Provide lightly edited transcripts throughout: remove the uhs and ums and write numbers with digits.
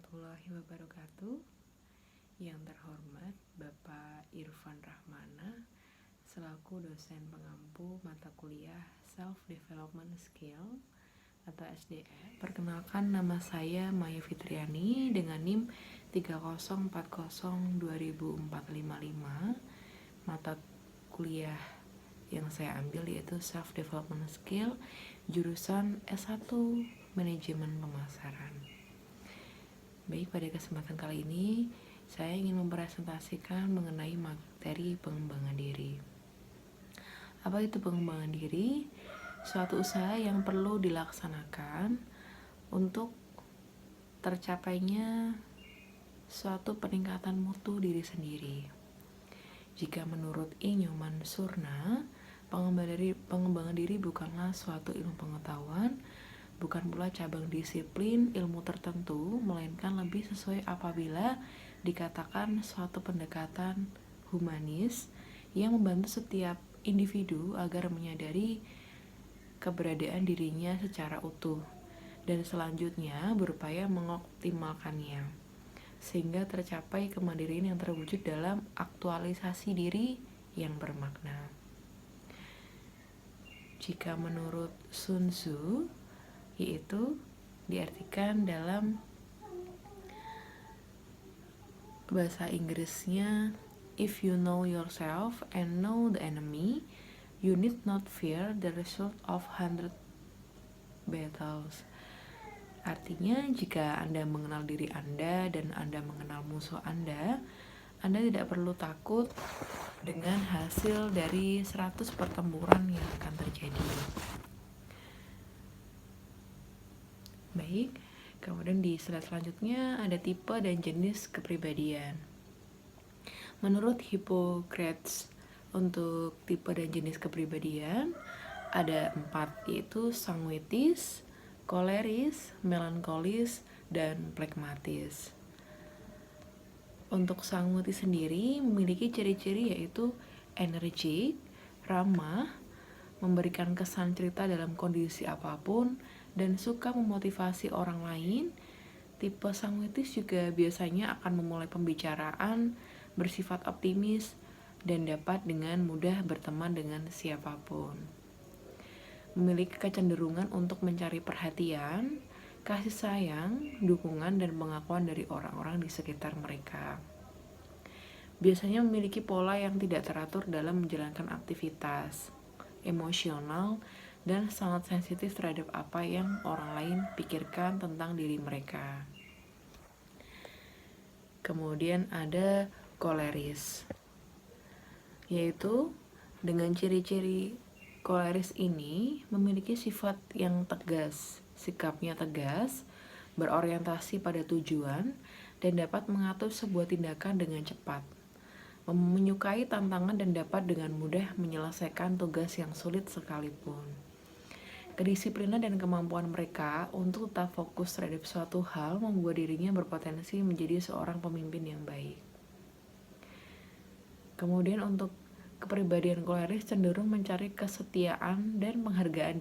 warahmatullahi wabarakatuh. Yang terhormat Bapak Irfan Rahmana selaku dosen pengampu mata kuliah Self Development Skill atau SDM. Perkenalkan, nama saya Maya Fitriani dengan NIM 304020455. Mata kuliah yang saya ambil yaitu Self Development Skill, jurusan S1 Manajemen Pemasaran. Baik, pada kesempatan kali ini saya ingin mempresentasikan mengenai materi pengembangan diri. Apa itu pengembangan diri? Suatu usaha yang perlu dilaksanakan untuk tercapainya suatu peningkatan mutu diri sendiri. Jika menurut I. Nyoman Surna, pengembangan diri bukanlah suatu ilmu pengetahuan, bukan pula cabang disiplin ilmu tertentu, melainkan lebih sesuai apabila dikatakan suatu pendekatan humanis yang membantu setiap individu agar menyadari keberadaan dirinya secara utuh dan selanjutnya berupaya mengoptimalkannya sehingga tercapai kemandirian yang terwujud dalam aktualisasi diri yang bermakna. Jika menurut Sun Tzu, yaitu diartikan dalam bahasa Inggrisnya, if you know yourself and know the enemy, you need not fear the result of 100 battles. Artinya, jika Anda mengenal diri Anda dan Anda mengenal musuh Anda tidak perlu takut dengan hasil dari 100 pertempuran yang akan terjadi. Baik, kemudian di slide selanjutnya ada tipe dan jenis kepribadian. Menurut Hippocrates, untuk tipe dan jenis kepribadian ada 4, yaitu sanguitis, koleris, melankolis, dan phlegmatis. Untuk sanguitis sendiri memiliki ciri-ciri yaitu energik, ramah, memberikan kesan cerita dalam kondisi apapun, dan suka memotivasi orang lain. Tipe sanguitis juga biasanya akan memulai pembicaraan, bersifat optimis, dan dapat dengan mudah berteman dengan siapapun. Memiliki kecenderungan untuk mencari perhatian, kasih sayang, dukungan, dan pengakuan dari orang-orang di sekitar mereka. Biasanya memiliki pola yang tidak teratur dalam menjalankan aktivitas, emosional, dan sangat sensitif terhadap apa yang orang lain pikirkan tentang diri mereka. Kemudian ada koleris, yaitu dengan ciri-ciri koleris ini memiliki sifat yang tegas, sikapnya tegas, berorientasi pada tujuan, dan dapat mengatur sebuah tindakan dengan cepat. Menyukai tantangan dan dapat dengan mudah menyelesaikan tugas yang sulit sekalipun. Kedisiplinan dan kemampuan mereka untuk tetap fokus terhadap suatu hal membuat dirinya berpotensi menjadi seorang pemimpin yang baik. Kemudian untuk kepribadian koleris cenderung mencari kesetiaan dan penghargaan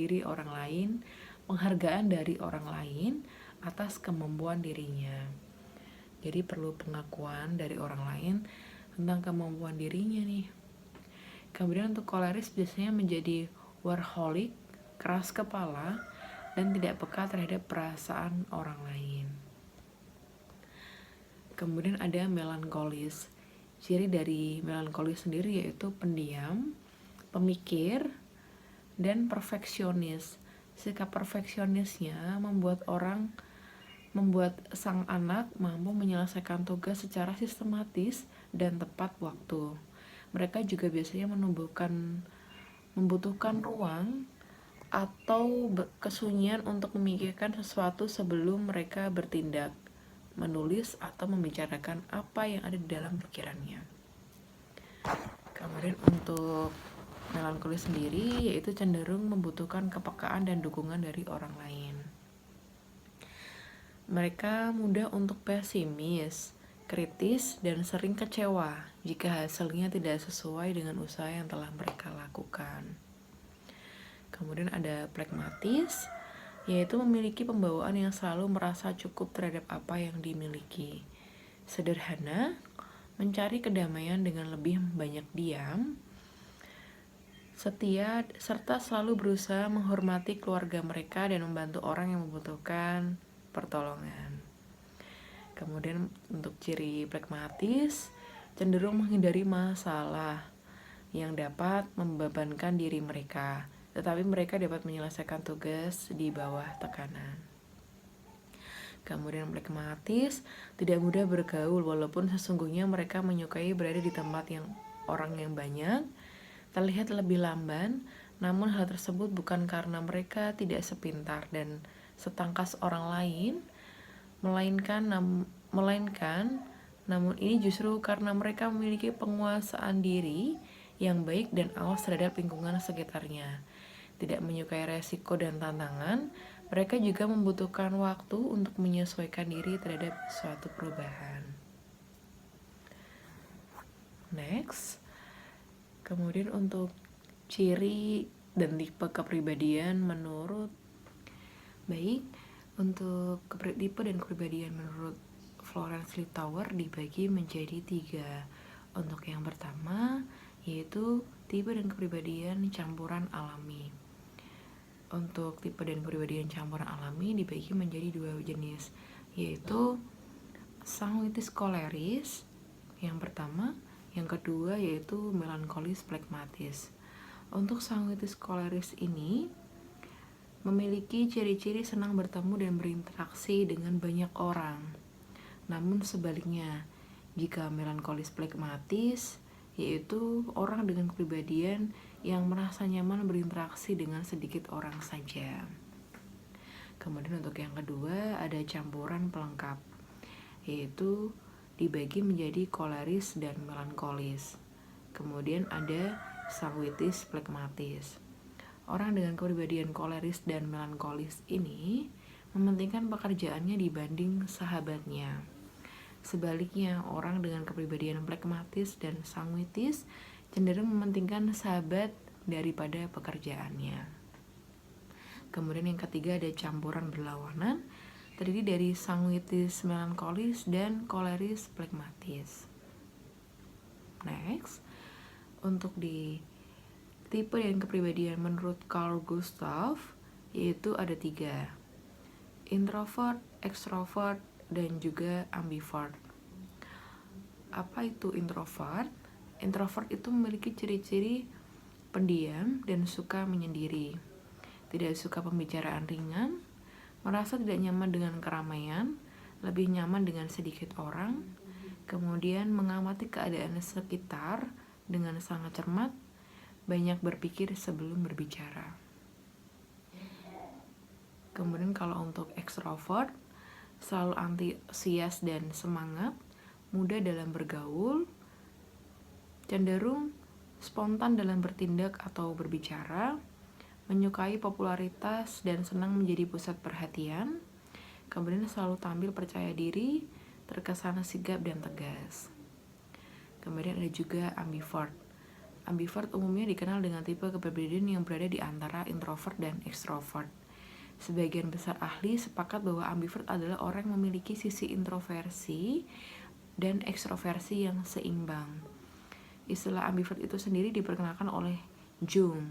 dari orang lain atas kemampuan dirinya. Jadi perlu pengakuan dari orang lain tentang kemampuan dirinya nih. Kemudian untuk koleris biasanya menjadi workaholic, keras kepala, dan tidak peka terhadap perasaan orang lain. Kemudian ada melankolis. Ciri dari melankolis sendiri yaitu pendiam, pemikir, dan perfeksionis. Sikap perfeksionisnya membuat sang anak mampu menyelesaikan tugas secara sistematis dan tepat waktu. Mereka juga biasanya membutuhkan ruang atau kesunyian untuk memikirkan sesuatu sebelum mereka bertindak, menulis, atau membicarakan apa yang ada di dalam pikirannya. Kemudian untuk melankolis sendiri yaitu cenderung membutuhkan kepekaan dan dukungan dari orang lain. Mereka mudah untuk pesimis, kritis, dan sering kecewa jika hasilnya tidak sesuai dengan usaha yang telah mereka lakukan. Kemudian ada phlegmatis, yaitu memiliki pembawaan yang selalu merasa cukup terhadap apa yang dimiliki. Sederhana, mencari kedamaian dengan lebih banyak diam, setia, serta selalu berusaha menghormati keluarga mereka dan membantu orang yang membutuhkan pertolongan. Kemudian untuk ciri pragmatis, cenderung menghindari masalah yang dapat membebankan diri mereka, tetapi mereka dapat menyelesaikan tugas di bawah tekanan. Kemudian pragmatis, tidak mudah bergaul walaupun sesungguhnya mereka menyukai berada di tempat yang orang yang banyak, terlihat lebih lamban, namun hal tersebut bukan karena mereka tidak sepintar dan setangkas orang lain, melainkan namun ini justru karena mereka memiliki penguasaan diri yang baik dan awas terhadap lingkungan sekitarnya. Tidak menyukai resiko dan tantangan, mereka juga membutuhkan waktu untuk menyesuaikan diri terhadap suatu perubahan. Next, kemudian untuk ciri dan tipe kepribadian menurut untuk tipe dan kepribadian menurut Florence Littauer dibagi menjadi 3. Untuk yang pertama yaitu tipe dan kepribadian campuran alami. Untuk tipe dan kepribadian campuran alami dibagi menjadi 2 jenis, yaitu sanguinis koleris yang pertama, yang kedua yaitu melankolis pragmatis. Untuk sanguinis koleris ini memiliki ciri-ciri senang bertemu dan berinteraksi dengan banyak orang. Namun sebaliknya, jika melankolis pragmatis, yaitu orang dengan kepribadian yang merasa nyaman berinteraksi dengan sedikit orang saja. Kemudian untuk yang kedua ada campuran pelengkap, yaitu dibagi menjadi koleris dan melankolis. Kemudian ada sanguinis pragmatis. Orang dengan kepribadian koleris dan melankolis ini mementingkan pekerjaannya dibanding sahabatnya. Sebaliknya, orang dengan kepribadian pragmatis dan sanguinis cenderung mementingkan sahabat daripada pekerjaannya. Kemudian yang ketiga ada campuran berlawanan, terdiri dari sanguinis melankolis dan koleris pragmatis. Next, untuk di tipe dan kepribadian menurut Carl Gustav yaitu ada 3, introvert, extrovert, dan juga ambivert. Apa itu introvert? Introvert itu memiliki ciri-ciri pendiam dan suka menyendiri, tidak suka pembicaraan ringan, merasa tidak nyaman dengan keramaian, lebih nyaman dengan sedikit orang, kemudian mengamati keadaan sekitar dengan sangat cermat, banyak berpikir sebelum berbicara. Kemudian kalau untuk extrovert, selalu antusias dan semangat, mudah dalam bergaul, cenderung spontan dalam bertindak atau berbicara, menyukai popularitas dan senang menjadi pusat perhatian, kemudian selalu tampil percaya diri, terkesan sigap dan tegas. Kemudian ada juga ambivert. Ambivert umumnya dikenal dengan tipe kepribadian yang berada di antara introvert dan extrovert. Sebagian besar ahli sepakat bahwa ambivert adalah orang yang memiliki sisi introversi dan ekstroversi yang seimbang. Istilah ambivert itu sendiri diperkenalkan oleh Jung.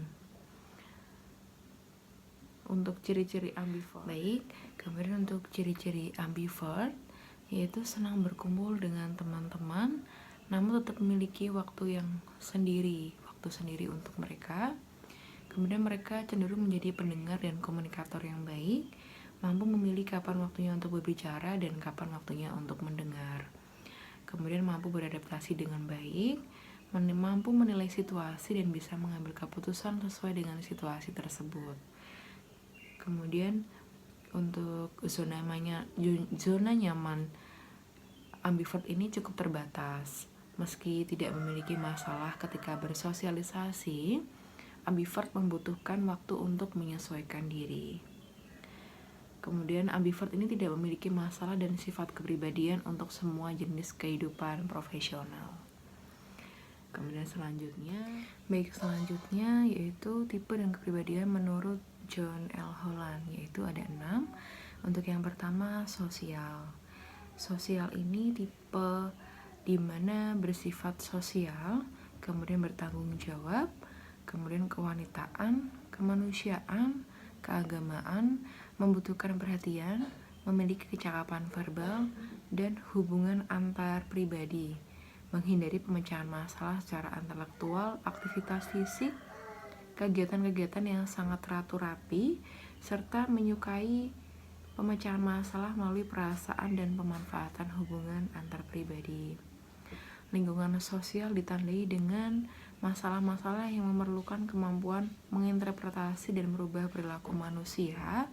Untuk ciri-ciri ambivert. Baik, kemudian untuk ciri-ciri ambivert yaitu senang berkumpul dengan teman-teman, namun tetap memiliki waktu sendiri untuk mereka. Kemudian mereka cenderung menjadi pendengar dan komunikator yang baik, mampu memilih kapan waktunya untuk berbicara dan kapan waktunya untuk mendengar. Kemudian mampu beradaptasi dengan baik, mampu menilai situasi dan bisa mengambil keputusan sesuai dengan situasi tersebut. Kemudian untuk zona nyaman ambivert ini cukup terbatas. Meski tidak memiliki masalah ketika bersosialisasi, ambivert membutuhkan waktu untuk menyesuaikan diri. Kemudian ambivert ini tidak memiliki masalah dan sifat kepribadian untuk semua jenis kehidupan profesional. Kemudian selanjutnya yaitu tipe dan kepribadian menurut John L. Holland, yaitu ada 6. Untuk yang pertama, sosial. Sosial ini tipe di mana bersifat sosial, kemudian bertanggung jawab, kemudian kewanitaan, kemanusiaan, keagamaan, membutuhkan perhatian, memiliki kecakapan verbal, dan hubungan antar pribadi, menghindari pemecahan masalah secara intelektual, aktivitas fisik, kegiatan-kegiatan yang sangat teratur rapi, serta menyukai pemecahan masalah melalui perasaan dan pemanfaatan hubungan antar pribadi. Lingkungan sosial ditandai dengan masalah-masalah yang memerlukan kemampuan menginterpretasi dan merubah perilaku manusia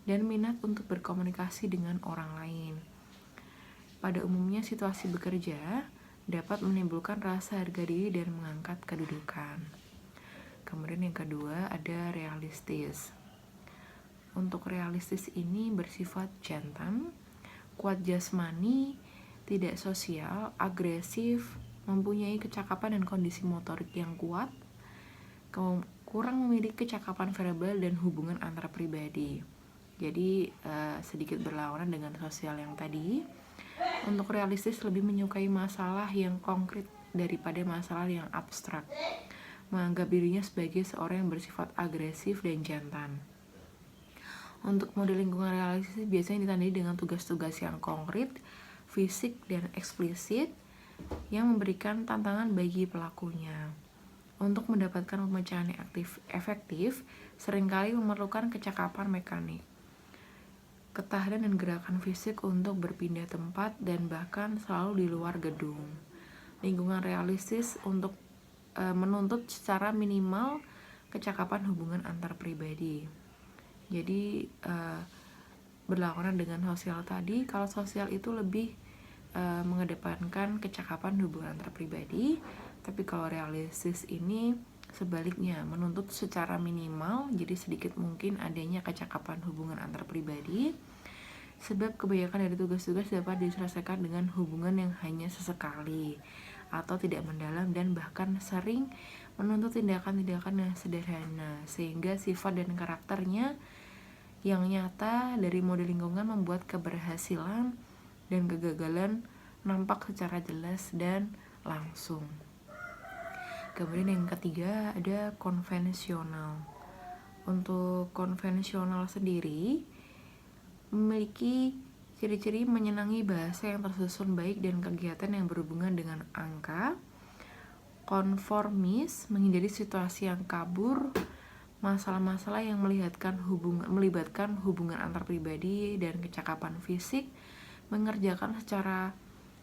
dan minat untuk berkomunikasi dengan orang lain. Pada umumnya, situasi bekerja dapat menimbulkan rasa harga diri dan mengangkat kedudukan. Kemudian yang kedua ada realistis. Untuk realistis ini bersifat jantan, kuat jasmani, tidak sosial, agresif, mempunyai kecakapan dan kondisi motorik yang kuat, kurang memiliki kecakapan verbal dan hubungan antar pribadi. Jadi sedikit berlawanan dengan sosial yang tadi. Untuk realistis lebih menyukai masalah yang konkret daripada masalah yang abstrak, menganggap dirinya sebagai seorang yang bersifat agresif dan jantan. Untuk model lingkungan realistis biasanya ditandai dengan tugas-tugas yang konkret, fisik, dan eksplisit yang memberikan tantangan bagi pelakunya. Untuk mendapatkan pemecahan yang efektif, seringkali memerlukan kecakapan mekanik, ketahanan dan gerakan fisik untuk berpindah tempat, dan bahkan selalu di luar gedung. Lingkungan realistis untuk menuntut secara minimal kecakapan hubungan antar pribadi. Jadi berlawanan dengan sosial tadi. Kalau sosial itu lebih mengedepankan kecakapan hubungan antar pribadi, tapi kalau realistis ini sebaliknya, menuntut secara minimal, jadi sedikit mungkin adanya kecakapan hubungan antar pribadi, sebab kebanyakan dari tugas-tugas dapat diselesaikan dengan hubungan yang hanya sesekali atau tidak mendalam, dan bahkan sering menuntut tindakan-tindakan yang sederhana, sehingga sifat dan karakternya yang nyata dari model lingkungan membuat keberhasilan dan kegagalan nampak secara jelas dan langsung. Kemudian yang ketiga ada konvensional. Untuk konvensional sendiri memiliki ciri-ciri menyenangi bahasa yang tersusun baik dan kegiatan yang berhubungan dengan angka, konformis, menghindari situasi yang kabur, masalah-masalah yang melibatkan hubungan antar pribadi dan kecakapan fisik, mengerjakan secara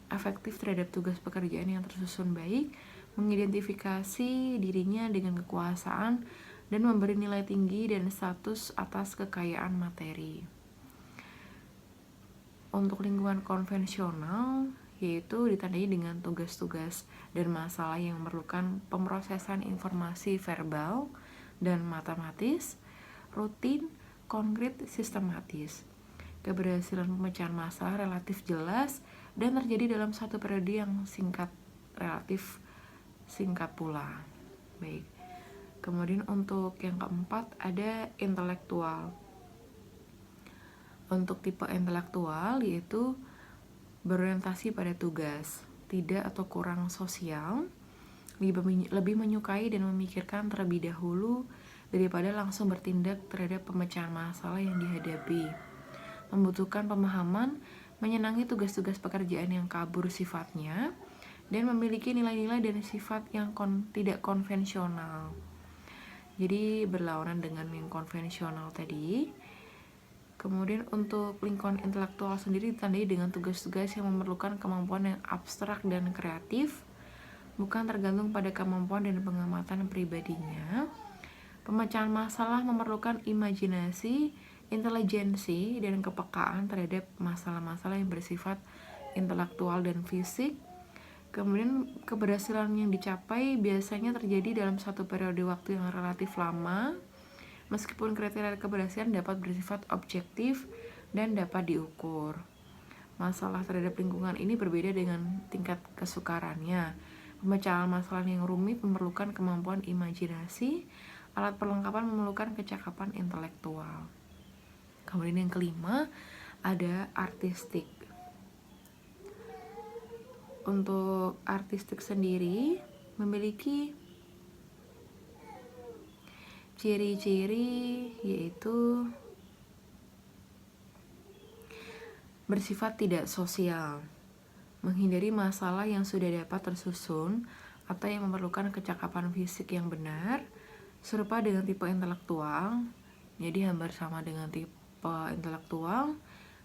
efektif terhadap tugas pekerjaan yang tersusun baik, mengidentifikasi dirinya dengan kekuasaan, dan memberi nilai tinggi dan status atas kekayaan materi. Untuk lingkungan konvensional, yaitu ditandai dengan tugas-tugas dan masalah yang memerlukan pemrosesan informasi verbal dan matematis, rutin, konkret, sistematis. Keberhasilan pemecahan masalah relatif jelas dan terjadi dalam satu periode yang relatif singkat pula. Baik. Kemudian untuk yang keempat ada intelektual. Untuk tipe intelektual yaitu berorientasi pada tugas, tidak atau kurang sosial, lebih menyukai dan memikirkan terlebih dahulu daripada langsung bertindak terhadap pemecahan masalah yang dihadapi. Membutuhkan pemahaman, menyenangi tugas-tugas pekerjaan yang kabur sifatnya, dan memiliki nilai-nilai dan sifat yang tidak konvensional. Jadi berlawanan dengan yang konvensional tadi. Kemudian untuk lingkungan intelektual sendiri ditandai dengan tugas-tugas yang memerlukan kemampuan yang abstrak dan kreatif, bukan tergantung pada kemampuan dan pengamatan pribadinya. Pemecahan masalah memerlukan imajinasi, intelijensi, dan kepekaan terhadap masalah-masalah yang bersifat intelektual dan fisik. Kemudian keberhasilan yang dicapai biasanya terjadi dalam satu periode waktu yang relatif lama, meskipun kriteria keberhasilan dapat bersifat objektif dan dapat diukur. Masalah terhadap lingkungan ini berbeda dengan tingkat kesukarannya. Pemecahan masalah yang rumit memerlukan kemampuan imajinasi, Alat perlengkapan memerlukan kecakapan intelektual. Kemudian yang kelima ada artistik. Untuk artistik sendiri memiliki ciri-ciri yaitu bersifat tidak sosial, menghindari masalah yang sudah dapat tersusun atau yang memerlukan kecakapan fisik yang benar, serupa dengan tipe intelektual. Jadi hampir sama dengan tipe intelektual,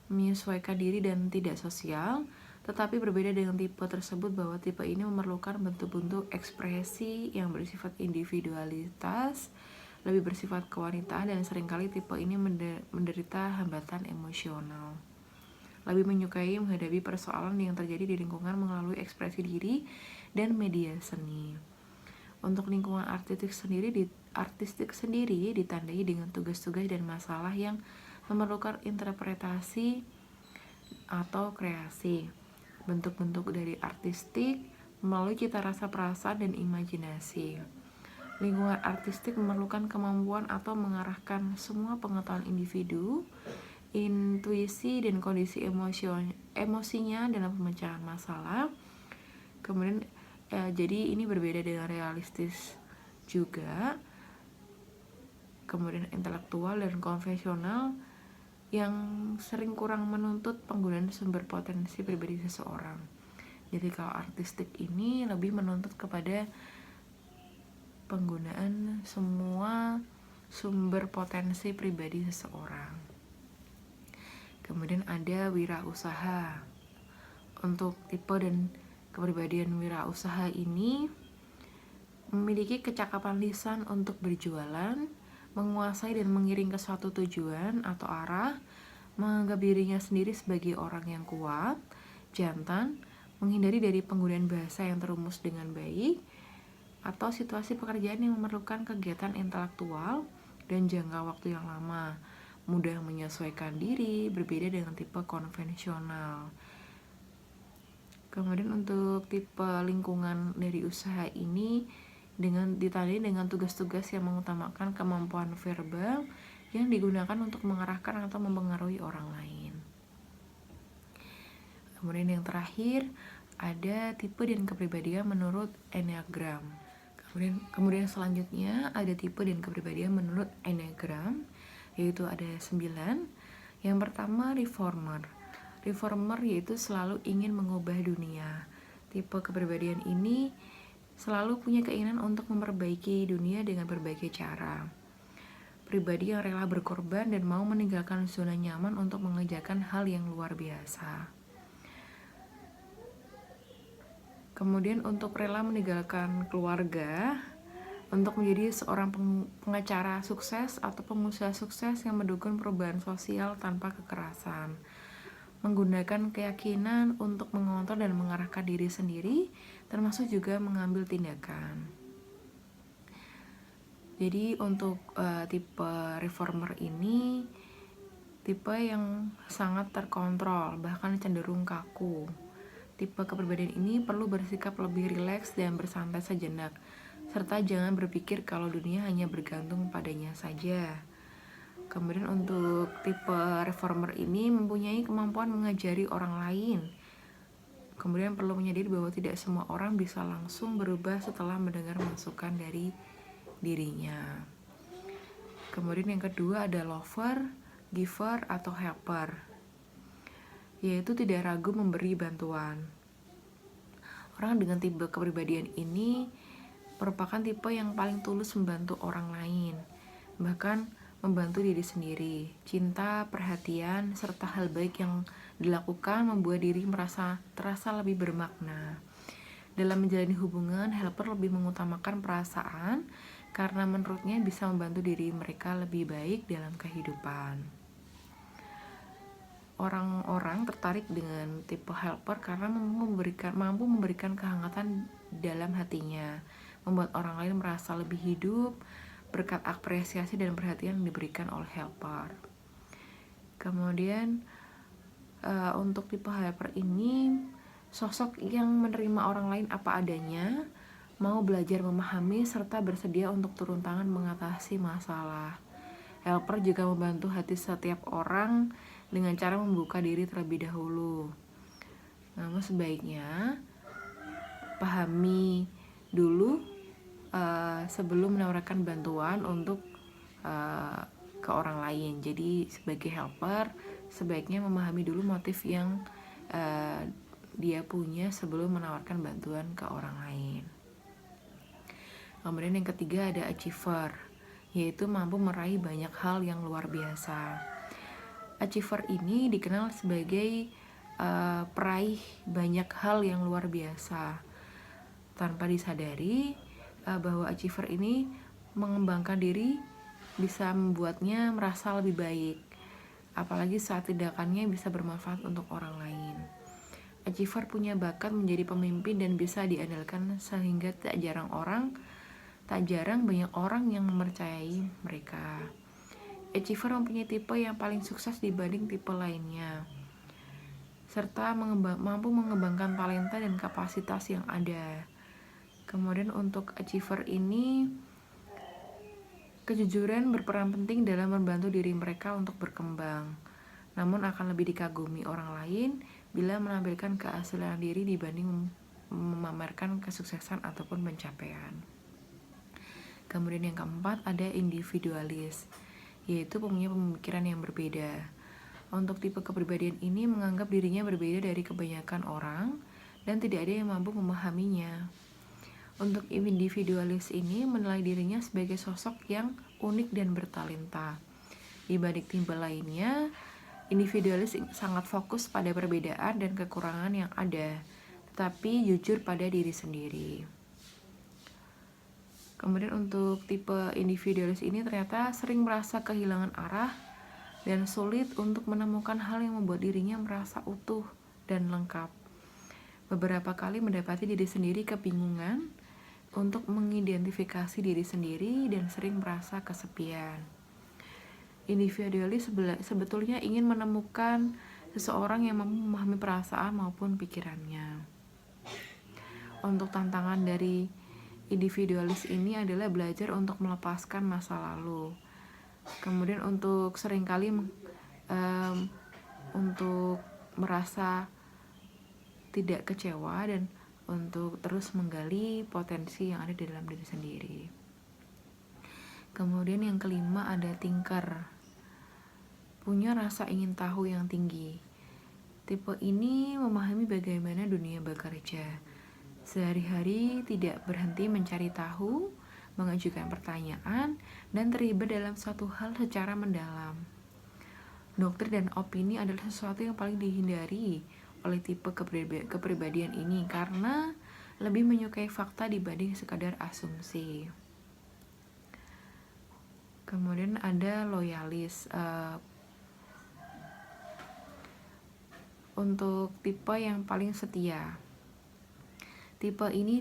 menyesuaikan diri dan tidak sosial, tetapi berbeda dengan tipe tersebut bahwa tipe ini memerlukan bentuk-bentuk ekspresi yang bersifat individualitas, lebih bersifat kewanitaan, dan seringkali tipe ini menderita hambatan emosional. Lebih menyukai menghadapi persoalan yang terjadi di lingkungan melalui ekspresi diri dan media seni. Untuk lingkungan artistik sendiri ditandai dengan tugas-tugas dan masalah yang memerlukan interpretasi atau kreasi. Bentuk-bentuk dari artistik melalui cita rasa perasaan dan imajinasi. Lingkungan artistik memerlukan kemampuan atau mengarahkan semua pengetahuan individu, intuisi dan kondisi emosinya dalam pemecahan masalah. Kemudian jadi ini berbeda dengan realistis juga. Kemudian intelektual dan konvensional yang sering kurang menuntut penggunaan sumber potensi pribadi seseorang. Jadi kalau artistik ini lebih menuntut kepada penggunaan semua sumber potensi pribadi seseorang. Kemudian ada wirausaha. Untuk tipe dan kepribadian wirausaha ini memiliki kecakapan lisan untuk berjualan, menguasai dan mengiring ke suatu tujuan atau arah, menganggap dirinya sendiri sebagai orang yang kuat, jantan, menghindari dari penggunaan bahasa yang terumus dengan baik, atau situasi pekerjaan yang memerlukan kegiatan intelektual dan jangka waktu yang lama, mudah menyesuaikan diri, berbeda dengan tipe konvensional. Kemudian untuk tipe lingkungan dari usaha ini ditandai dengan tugas-tugas yang mengutamakan kemampuan verbal yang digunakan untuk mengarahkan atau mempengaruhi orang lain. Kemudian yang terakhir ada tipe dan kepribadian menurut Enneagram. Kemudian selanjutnya ada tipe dan kepribadian menurut Enneagram, yaitu ada 9. Yang pertama reformer. Reformer yaitu selalu ingin mengubah dunia. Tipe kepribadian ini selalu punya keinginan untuk memperbaiki dunia dengan berbagai cara. Pribadi yang rela berkorban dan mau meninggalkan zona nyaman untuk mengerjakan hal yang luar biasa. Kemudian untuk rela meninggalkan keluarga untuk menjadi seorang pengacara sukses atau pengusaha sukses yang mendukung perubahan sosial tanpa kekerasan. Menggunakan keyakinan untuk mengontrol dan mengarahkan diri sendiri, termasuk juga mengambil tindakan. Jadi untuk tipe reformer ini tipe yang sangat terkontrol, bahkan cenderung kaku. Tipe kepribadian ini perlu bersikap lebih rileks dan bersantai sejenak, serta jangan berpikir kalau dunia hanya bergantung padanya saja. Kemudian untuk tipe reformer ini mempunyai kemampuan mengajari orang lain. Kemudian perlu menyadari bahwa tidak semua orang bisa langsung berubah setelah mendengar masukan dari dirinya. Kemudian yang kedua ada lover, giver, atau helper, yaitu tidak ragu memberi bantuan. Orang dengan tipe kepribadian ini merupakan tipe yang paling tulus membantu orang lain, bahkan membantu diri sendiri. Cinta, perhatian, serta hal baik yang dilakukan membuat diri terasa lebih bermakna. Dalam menjalani hubungan, helper lebih mengutamakan perasaan karena menurutnya bisa membantu diri mereka lebih baik dalam kehidupan. Orang-orang tertarik dengan tipe helper karena mampu memberikan kehangatan dalam hatinya, membuat orang lain merasa lebih hidup berkat apresiasi dan perhatian yang diberikan oleh helper. Kemudian untuk tipe helper ini sosok yang menerima orang lain apa adanya, mau belajar memahami serta bersedia untuk turun tangan mengatasi masalah. Helper juga membantu hati setiap orang dengan cara membuka diri terlebih dahulu. Namun sebaiknya pahami dulu sebelum menawarkan bantuan untuk ke orang lain. Jadi sebagai helper sebaiknya memahami dulu motif yang dia punya sebelum menawarkan bantuan ke orang lain. Kemudian yang ketiga ada achiever, yaitu mampu meraih banyak hal yang luar biasa. Achiever ini dikenal sebagai peraih banyak hal yang luar biasa. Tanpa disadari bahwa achiever ini mengembangkan diri bisa membuatnya merasa lebih baik, apalagi saat tindakannya bisa bermanfaat untuk orang lain. Achiever punya bakat menjadi pemimpin dan bisa diandalkan sehingga tak jarang banyak orang yang mempercayai mereka. Achiever mempunyai tipe yang paling sukses dibanding tipe lainnya, serta mampu mengembangkan talenta dan kapasitas yang ada. Kemudian untuk achiever ini, kejujuran berperan penting dalam membantu diri mereka untuk berkembang. Namun akan lebih dikagumi orang lain bila menampilkan keaslian diri dibanding memamerkan kesuksesan ataupun pencapaian. Kemudian yang keempat ada individualis, yaitu punya pemikiran yang berbeda. Untuk tipe kepribadian ini menganggap dirinya berbeda dari kebanyakan orang dan tidak ada yang mampu memahaminya. Untuk individualis ini menilai dirinya sebagai sosok yang unik dan bertalenta. Dibanding tipe lainnya, individualis sangat fokus pada perbedaan dan kekurangan yang ada, tetapi jujur pada diri sendiri. Kemudian untuk tipe individualis ini ternyata sering merasa kehilangan arah dan sulit untuk menemukan hal yang membuat dirinya merasa utuh dan lengkap. Beberapa kali mendapati diri sendiri kebingungan untuk mengidentifikasi diri sendiri dan sering merasa kesepian. Individualis sebetulnya ingin menemukan seseorang yang mampu memahami perasaan maupun pikirannya. Untuk tantangan dari individualis ini adalah belajar untuk melepaskan masa lalu. Kemudian untuk seringkali untuk merasa tidak kecewa dan untuk terus menggali potensi yang ada di dalam diri sendiri. Kemudian yang kelima ada thinker, punya rasa ingin tahu yang tinggi. Tipe ini memahami bagaimana dunia bekerja. Sehari-hari tidak berhenti mencari tahu, mengajukan pertanyaan, dan terlibat dalam suatu hal secara mendalam. Doktrin dan opini adalah sesuatu yang paling dihindari oleh tipe kepribadian ini karena lebih menyukai fakta dibanding sekadar asumsi. Kemudian ada loyalis. Untuk tipe yang paling setia. Tipe ini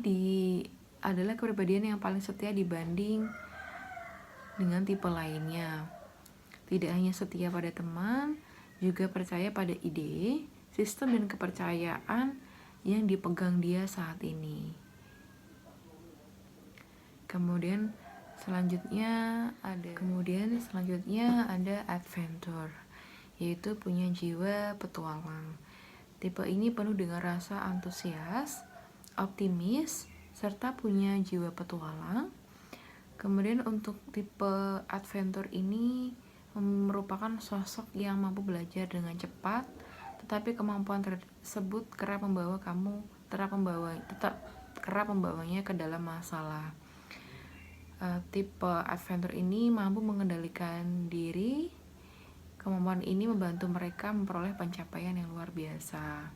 adalah kepribadian yang paling setia dibanding dengan tipe lainnya. Tidak hanya setia pada teman, juga percaya pada ide, sistem dan kepercayaan yang dipegang dia saat ini. Kemudian selanjutnya ada adventure, yaitu punya jiwa petualang. Tipe ini penuh dengan rasa antusias, optimis, serta punya jiwa petualang. Kemudian untuk tipe adventure ini merupakan sosok yang mampu belajar dengan cepat, tetapi kemampuan tersebut kerap membawanya ke dalam masalah. Tipe adventure ini mampu mengendalikan diri. Kemampuan ini membantu mereka memperoleh pencapaian yang luar biasa.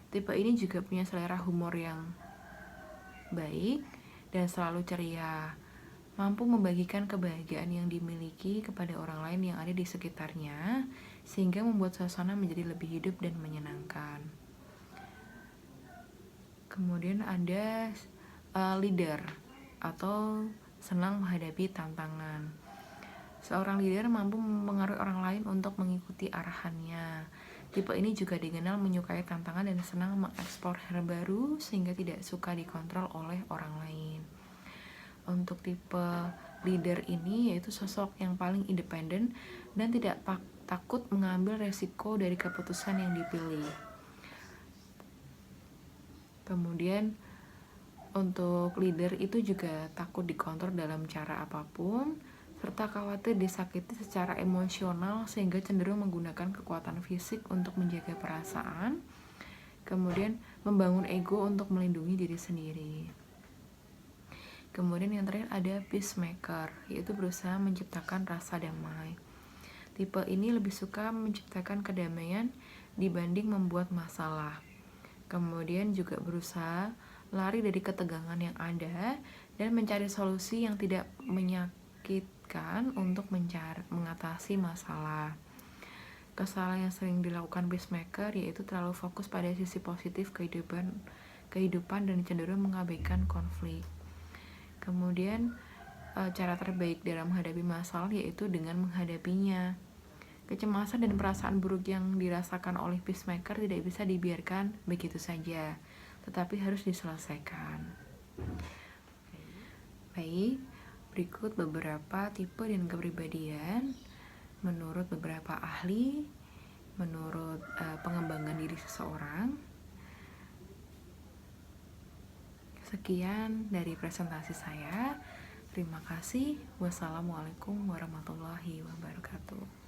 Tipe ini juga punya selera humor yang baik dan selalu ceria, mampu membagikan kebahagiaan yang dimiliki kepada orang lain yang ada di sekitarnya, sehingga membuat suasana menjadi lebih hidup dan menyenangkan. Kemudian ada leader atau senang menghadapi tantangan. Seorang leader mampu mempengaruhi orang lain untuk mengikuti arahannya. Tipe ini juga dikenal menyukai tantangan dan senang mengeksplor hal baru sehingga tidak suka dikontrol oleh orang lain. Untuk tipe leader ini yaitu sosok yang paling independen dan tidak takut mengambil resiko dari keputusan yang dipilih. Kemudian untuk leader itu juga takut dikontrol dalam cara apapun, serta khawatir disakiti secara emosional sehingga cenderung menggunakan kekuatan fisik untuk menjaga perasaan, kemudian membangun ego untuk melindungi diri sendiri. Kemudian yang terakhir ada peacemaker, yaitu berusaha menciptakan rasa damai. Tipe ini lebih suka menciptakan kedamaian dibanding membuat masalah. Kemudian juga berusaha lari dari ketegangan yang ada dan mencari solusi yang tidak menyakitkan untuk mengatasi masalah. Kesalahan yang sering dilakukan peacemaker yaitu terlalu fokus pada sisi positif kehidupan dan cenderung mengabaikan konflik. Kemudian cara terbaik dalam menghadapi masalah yaitu dengan menghadapinya. Kecemasan dan perasaan buruk yang dirasakan oleh peacemaker tidak bisa dibiarkan begitu saja, tetapi harus diselesaikan. Baik, berikut beberapa tipe dan kepribadian menurut beberapa ahli, menurut pengembangan diri seseorang. Sekian dari presentasi saya. Terima kasih. Wassalamualaikum warahmatullahi wabarakatuh.